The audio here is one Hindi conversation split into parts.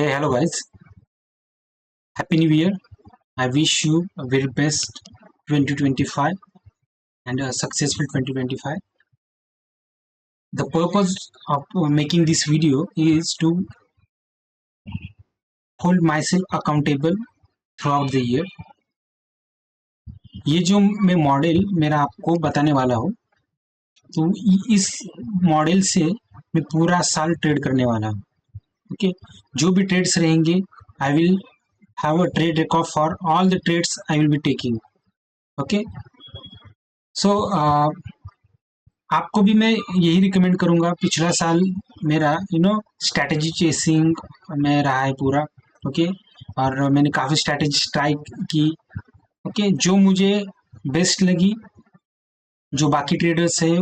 Hey, hello guys. Happy New Year. I wish you a very best 2025 and a successful 2025. The purpose of making this video is to hold myself accountable throughout the year. ये जो मैं मॉडल मेरा आपको बताने वाला हूँ, तो इस मॉडल से मैं पूरा साल ट्रेड करने वाला हूँ. ओके, जो भी ट्रेड्स रहेंगे, I will have a trade record for all the trades I will be taking. Okay, so आपको भी मैं यही रिकमेंड करूंगा. पिछला साल मेरा स्ट्रैटेजी चेसिंग में रहा है पूरा. ओके, और मैंने काफ़ी स्ट्रैटेजी ट्राई की. ओके, जो मुझे बेस्ट लगी, जो बाकी ट्रेडर्स है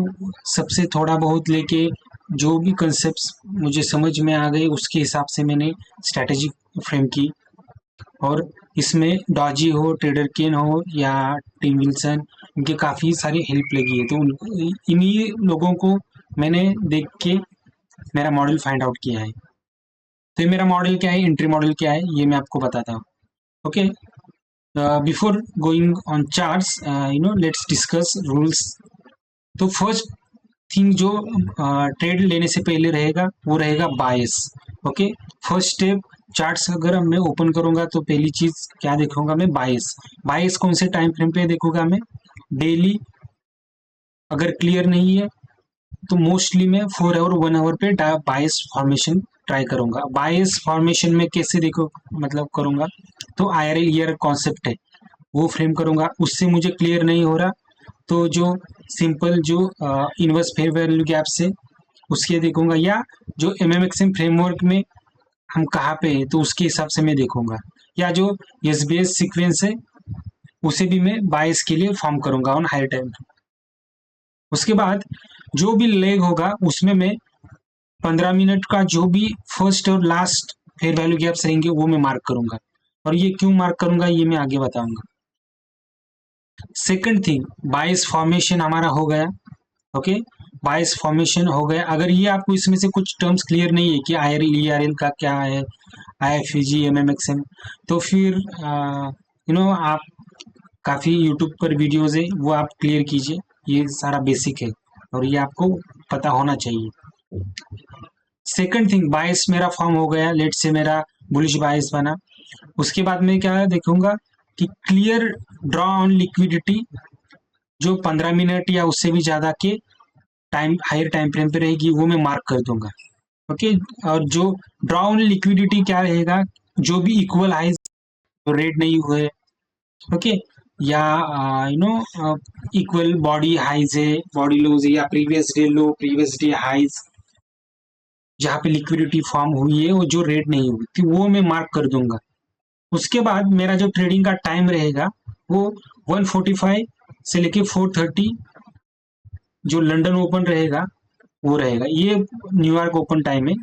सबसे थोड़ा बहुत लेके जो भी कंसेप्ट्स मुझे समझ में आ गए उसके हिसाब से मैंने स्ट्रैटेजी फ्रेम की. और इसमें डॉजी हो, ट्रेडर केन हो या टिम विल्सन, इनके काफ़ी सारी हेल्प लगी है. तो इन्हीं लोगों को मैंने देख के मेरा मॉडल फाइंड आउट किया है. तो ये मेरा मॉडल क्या है, एंट्री मॉडल क्या है, ये मैं आपको बताता हूँ. Okay, before going on charts, let's discuss rules. तो फर्स्ट थिंग जो ट्रेड लेने से पहले रहेगा वो रहेगा बायस. ओके, फर्स्ट स्टेप, चार्ट्स अगर मैं ओपन करूंगा तो पहली चीज क्या देखूंगा मैं, बायस. बायस कौन से टाइम फ्रेम पे देखूंगा मैं, डेली. अगर क्लियर नहीं है तो मोस्टली मैं 4 आवर 1 आवर पे बायस फॉर्मेशन ट्राई करूंगा. बायस फॉर्मेशन में कैसे देखो मतलब करूंगा, तो IRL ईयर कॉन्सेप्ट है वो फ्रेम करूंगा. उससे मुझे क्लियर नहीं हो रहा तो जो सिंपल जो इनवर्स फेयर वैल्यू गैप से उसके देखूंगा, या जो MMXM फ्रेमवर्क में हम कहाँ पे हैं तो उसके हिसाब से मैं देखूंगा, या जो SBS सीक्वेंस है उसे भी मैं बायस के लिए फॉर्म करूंगा ऑन हायर टाइम. उसके बाद जो भी लेग होगा उसमें मैं 15 मिनट का जो भी फर्स्ट और लास्ट फेयर वैल्यू गैप्स रहेंगे वो मैं मार्क करूंगा. और ये क्यों मार्क करूंगा ये मैं आगे बताऊंगा. सेकंड थिंग, बायस फॉर्मेशन हमारा हो गया. ओके, बायस फॉर्मेशन हो गया. अगर ये आपको इसमें से कुछ टर्म्स क्लियर नहीं है कि IRL ERL का क्या है, IFG MMXM, तो फिर आप काफ़ी यूट्यूब पर वीडियोज़ है वो आप क्लियर कीजिए. ये सारा बेसिक है और ये आपको पता होना चाहिए. सेकंड थिंग, बायस मेरा फॉर्म हो गया, लेट से मेरा बुलिश बायस बना. उसके बाद मैं क्या देखूंगा कि क्लियर ड्रॉ ऑन लिक्विडिटी जो 15 मिनट या उससे भी ज़्यादा के टाइम हायर टाइम फ्रेम पे रहेगी वो मैं मार्क कर दूंगा. ओके, और जो ड्रॉ ऑन लिक्विडिटी क्या रहेगा, जो भी इक्वल हाइज रेड नहीं हुए, ओके, या इक्वल बॉडी हाइज है, बॉडी लोज है, या previous day low previous day highs जहाँ पे लिक्विडिटी फॉर्म हुई है वो जो रेड नहीं हुई थी वो मैं मार्क कर दूंगा. उसके बाद मेरा जो ट्रेडिंग का टाइम रहेगा वो 1:45 से लेके 4:30 जो लंदन ओपन रहेगा वो रहेगा. ये न्यूयॉर्क ओपन टाइम है.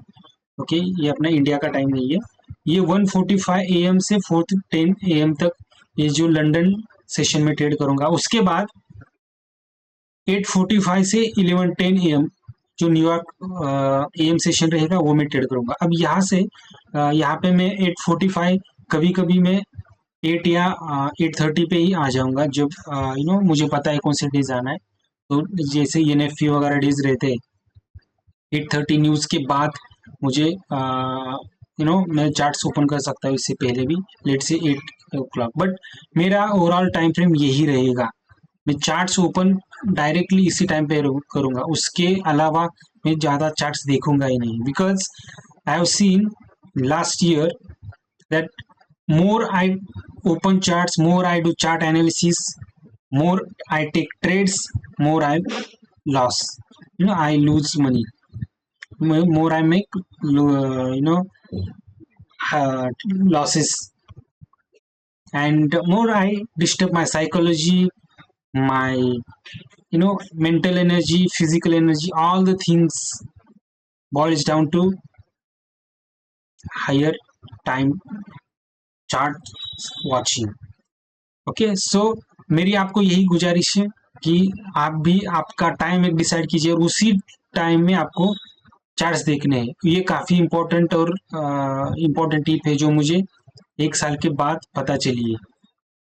ओके, ये अपना इंडिया का टाइम नहीं है. ये 1:45 AM से 4:10 AM तक ये जो लंदन सेशन में ट्रेड करूंगा. उसके बाद 8:45 से 11:10 AM जो न्यूयॉर्क AM सेशन रहेगा वो मैं ट्रेड करूंगा. अब यहाँ से यहाँ पे मैं 8:45, कभी कभी मैं 8 या 8:30 पे ही आ जाऊंगा जब मुझे पता है कौन से डेज आना है. तो जैसे NFP वगैरह डेज रहते हैं 8:30 न्यूज़ के बाद मुझे मैं चार्ट्स ओपन कर सकता हूँ इससे पहले भी, लेट से 8 o'clock. बट मेरा ओवरऑल टाइम फ्रेम यही रहेगा. मैं चार्ट्स ओपन डायरेक्टली इसी टाइम पे करूँगा, उसके अलावा मैं ज़्यादा चार्ट्स देखूंगा ही नहीं. Because I have seen last year that more I open charts, more I do chart analysis, more I take trades, more I loss. I lose money. More I make, losses, and more I disturb my psychology, my mental energy, physical energy. All the things boils down to higher time chart watching. Okay, so मेरी आपको यही गुजारिश है कि आप भी आपका टाइम एक डिसाइड कीजिए और उसी टाइम में आपको चार्ट्स देखने हैं। ये काफ़ी इम्पोर्टेंट और इम्पोर्टेंट टिप है जो मुझे 1 साल के बाद पता चली है।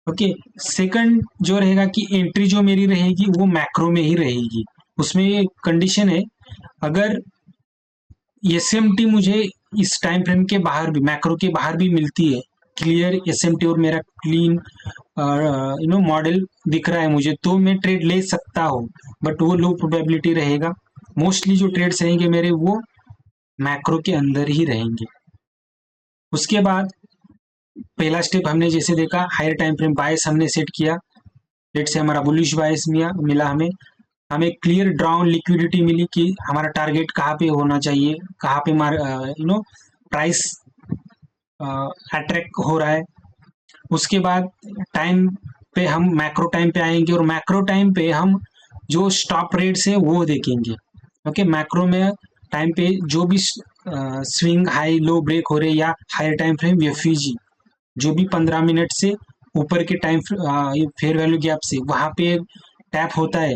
ओके, सेकंड जो रहेगा कि एंट्री जो मेरी रहेगी वो मैक्रो में ही रहेगी। उसमें ये कंडीशन है, अगर एसएमटी मुझे इस टाइम फ्रेम के बाहर भी, मैक्रो के बाहर भी मिलती है, क्लियर एसएमटी और मेरा क्लीन मॉडल दिख रहा है मुझे, तो मैं ट्रेड ले सकता हूँ, बट वो लो प्रोबेबिलिटी रहेगा। मोस्टली जो ट्रेड्स रहेंगे मेरे वो मैक्रो के अंदर ही रहेंगे। उसके बाद पहला स्टेप हमने जैसे देखा, हायर टाइम फ्रेम बायस हमने सेट किया, लेट से हमारा बुलिश बायस मिला हमें, हमें क्लियर ड्राउन लिक्विडिटी मिली कि हमारा टारगेट कहाँ पे होना चाहिए, कहाँ पे प्राइस अट्रैक्ट हो रहा है। उसके बाद टाइम पे हम मैक्रो टाइम पे आएंगे, और मैक्रो टाइम पे हम जो स्टॉप रेट्स है वो देखेंगे। ओके, मैक्रो में टाइम पे जो भी स्विंग हाई लो ब्रेक हो रहे, या हायर टाइम फ्रेम एफईजी जो भी 15 मिनट से ऊपर के टाइम फेयर वैल्यू गैप से वहाँ पे टैप होता है,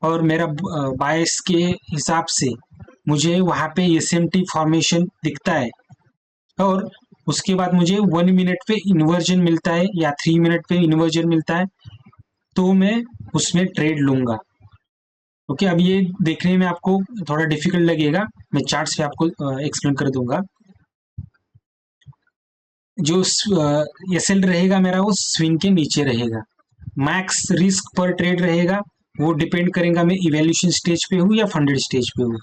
और मेरा बायस के हिसाब से मुझे वहाँ पे एसएमटी फॉर्मेशन दिखता है, और उसके बाद मुझे 1 मिनट पे इन्वर्जन मिलता है या 3 मिनट पे इन्वर्जन मिलता है, तो मैं उसमें ट्रेड लूंगा। ओके, अब ये देखने में आपको थोड़ा डिफिकल्ट लगेगा, मैं चार्ट्स पे आपको एक्सप्लेन कर दूंगा। जो एसएल रहेगा मेरा वो स्विंग के नीचे रहेगा। मैक्स रिस्क पर ट्रेड रहेगा, वो डिपेंड करेगा मैं इवेल्यूशन स्टेज पे हूँ या फंडेड स्टेज पे हूँ।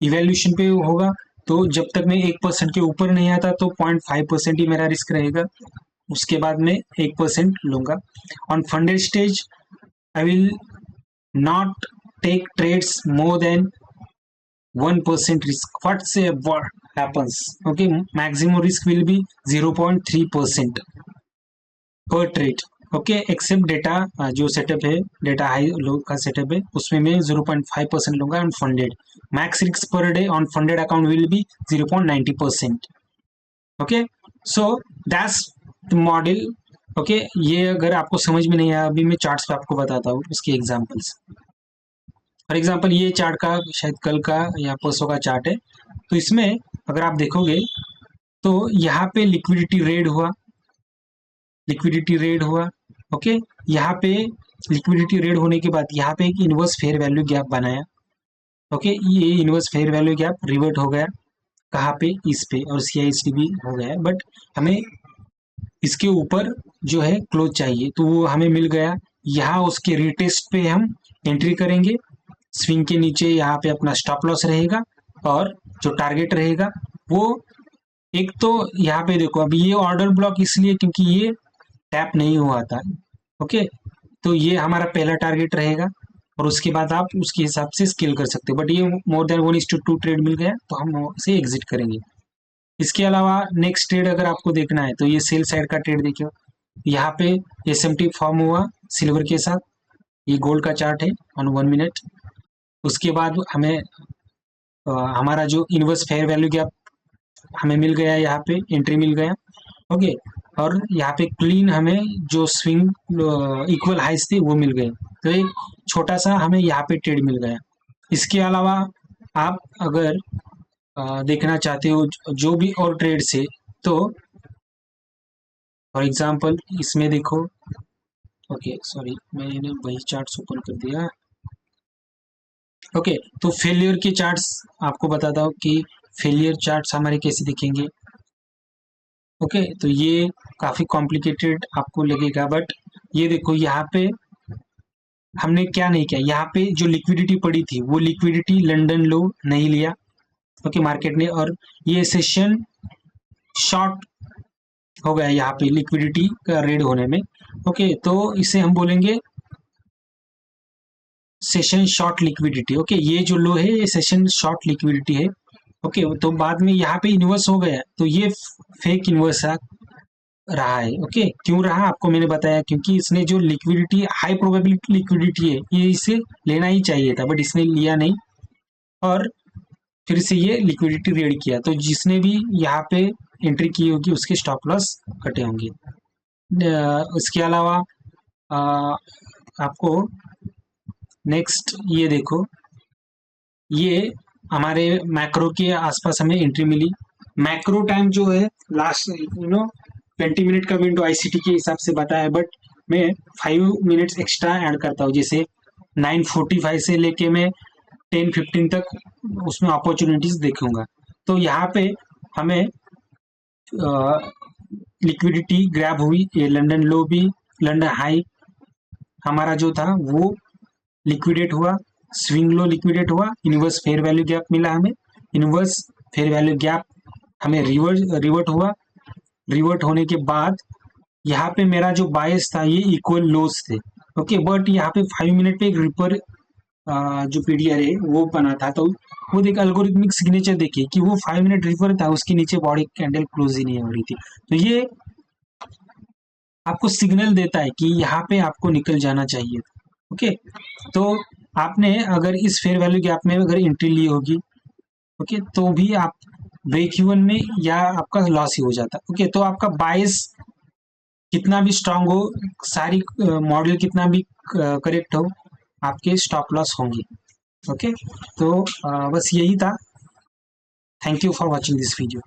इवेल्यूशन पे होगा तो जब तक मैं 1% के ऊपर नहीं आता तो 0.5% ही मेरा रिस्क रहेगा, उसके बाद मैं 1% लूंगा। On funded stage I will not take trades more than 1% risk. What happens? Okay, maximum risk will be 0.3% per trade. Okay, except data जो सेटअप है, डेटा हाई लो का सेटअप है, उसमें मैं 0.5% लूंगा on funded. Max risk per day on funded account will be 0.90%। Okay, so that's the model. Okay, ये अगर आपको समझ में नहीं आया, अभी मैं चार्ट्स पे आपको बताता हूँ उसके एग्जांपल्स। फॉर एग्जाम्पल ये चार्ट का शायद कल का या परसों का चार्ट है, तो इसमें अगर आप देखोगे तो यहाँ पे लिक्विडिटी रेड हुआ, लिक्विडिटी रेड हुआ। ओके, यहाँ पे लिक्विडिटी रेड होने के बाद यहाँ पे एक इनवर्स फेयर वैल्यू गैप बनाया। ओके, ये inverse fair value gap revert हो गया कहाँ पे, इस पे, और सीआईएसटी भी हो गया, बट हमें इसके ऊपर जो है क्लोज चाहिए, तो वो हमें मिल गया। यहाँ उसके रिटेस्ट पे हम एंट्री करेंगे, स्विंग के नीचे यहाँ पे अपना स्टॉप लॉस रहेगा, और जो टारगेट रहेगा वो, एक तो यहाँ पे देखो अभी ये ऑर्डर ब्लॉक इसलिए क्योंकि ये टैप नहीं हुआ था। ओके, तो ये हमारा पहला टारगेट रहेगा, और उसके बाद आप उसके हिसाब से स्केल कर सकते हो, बट ये मोर देन 1:2 ट्रेड मिल गया तो हम उसे एग्जिट करेंगे। इसके अलावा नेक्स्ट ट्रेड अगर आपको देखना है तो ये सेल साइड का ट्रेड देखियो, यहाँ पे एसएमटी फॉर्म हुआ सिल्वर के साथ, ये गोल्ड का चार्ट है ऑन 1 मिनट। उसके बाद हमें हमारा जो इनवर्स फेयर वैल्यू गैप हमें मिल गया, यहाँ पे एंट्री मिल गया। ओके, और यहाँ पे क्लीन हमें जो स्विंग इक्वल हाइस थी वो मिल गए, तो एक छोटा सा हमें यहाँ पे ट्रेड मिल गया। इसके अलावा आप अगर देखना चाहते हो जो भी और ट्रेड से, तो फॉर एग्जांपल इसमें देखो। ओके सॉरी, मैंने वही चार्ट्स ओपन कर दिया। ओके, तो फेलियर के चार्ट्स आपको बताता हूँ कि फेलियर चार्ट्स हमारे कैसे दिखेंगे। ओके, तो ये काफ़ी कॉम्प्लिकेटेड आपको लगेगा, बट ये देखो यहाँ पे हमने क्या नहीं किया, यहाँ पे जो लिक्विडिटी पड़ी थी वो लिक्विडिटी लंदन लो नहीं लिया। ओके, मार्केट ने, और ये सेशन शॉर्ट हो गया यहाँ पे लिक्विडिटी का रेड होने में। ओके, तो इसे हम बोलेंगे सेशन शॉर्ट लिक्विडिटी। ओके, ये जो लो है ये सेशन शॉर्ट लिक्विडिटी है। ओके, तो बाद में यहाँ पे इन्वर्स हो गया, तो ये फेक इन्वर्स रहा है। ओके, क्यों रहा आपको मैंने बताया, क्योंकि इसने जो लिक्विडिटी हाई प्रोबेबिलिटी लिक्विडिटी है ये इसे लेना ही चाहिए था, बट इसने लिया नहीं, और फिर से ये लिक्विडिटी रेड किया, तो जिसने भी यहाँ पे एंट्री की होगी उसके स्टॉप लॉस कटे होंगे। इसके अलावा आपको नेक्स्ट ये देखो, ये हमारे मैक्रो के आसपास हमें एंट्री मिली। मैक्रो टाइम जो है लास्ट 20 मिनट का विंडो आईसीटी के हिसाब से बताया, बट मैं 5 मिनट्स एक्स्ट्रा ऐड करता हूँ। जैसे 9:45 से लेके मैं 10:15 तक उसमें अपॉर्चुनिटीज देखूंगा। तो यहाँ पे हमें लिक्विडिटी ग्रैब हुई, ये लंदन लो भी, लंदन हाई हमारा जो था वो लिक्विडेट हुआ, स्विंग लो लिक्विडेट हुआ, इनवर्स फेयर वैल्यू गैप मिला हमें, इनवर्स फेयर वैल्यू गैप हमें रिवर्ट हुआ। रिवर्ट होने के बाद यहाँ पे मेरा जो बायस था ये इक्वल लोस थे। ओके, बट यहाँ पे 5 मिनट पे एक रिपर जो पीडीआर है वो बना था, तो वो देख अल्गोरिथमिक सिग्नेचर देखिए कि वो 5 मिनट रिपर था, उसके नीचे बॉडी कैंडल क्लोज ही नहीं हो रही थी। तो ये आपको सिग्नल देता है कि यहाँ पे आपको निकल जाना चाहिए। ओके, तो आपने अगर इस फेयर वैल्यू गैप में अगर एंट्री ली होगी, ओके, तो भी आप ब्रेक इवन में या आपका लॉस ही हो जाता। ओके, तो आपका बायस कितना भी स्ट्रांग हो, सारी मॉडल कितना भी करेक्ट हो, आपके स्टॉप लॉस होंगे। ओके, तो बस यही था। Thank you for watching this video.